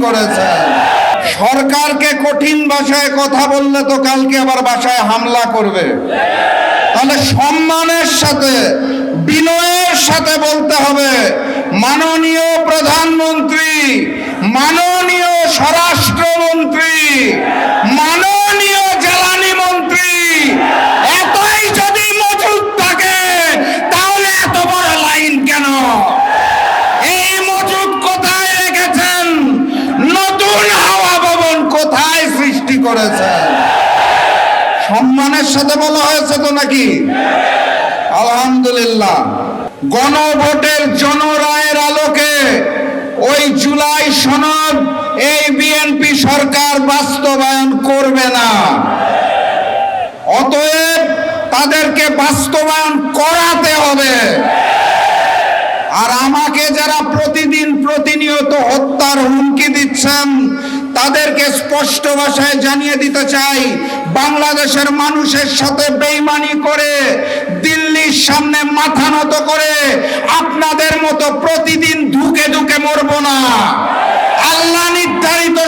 করেছেন। সরকারকে কঠিন ভাষায় কথা বললে তো কালকে আবার বাসায় হামলা করবে। তাহলে সম্মানের সাথে, বিনয়ের সাথে বলতে হবে, মাননীয় প্রধানমন্ত্রী, মাননীয় স্বরাষ্ট্রমন্ত্রী, মাননীয় জ্বালানি মন্ত্রী, এতই যদি মজুদ থাকে তাহলে এত বড় লাইন কেন? এই মজুদ কোথায় রেখেছেন? নতুন হাওয়া ভবন কোথায় সৃষ্টি করেছেন? সম্মানের সাথে বলা হয়েছে তো নাকি? আলহামদুলিল্লাহ। গণভোটের জনরায়ের আলোকে ওই জুলাই সনদ এই বিএনপি সরকার বাস্তবায়ন করবে না। অতএব তাদেরকে বাস্তবায়ন করাতে হবে। আর আমাকে যারা প্রতিদিন প্রতিনিয়ত হত্যার হুমকি দিচ্ছেন তাদেরকে স্পষ্ট ভাষায় জানিয়ে দিতে চাই, বাংলাদেশের মানুষের সাথে বেইমানি করে, দিল্লির সামনে মাথা নত করে আপনাদের মতো প্রতিদিন ধুকে ধুকে মরবো না। আল্লাহ নির্ধারিত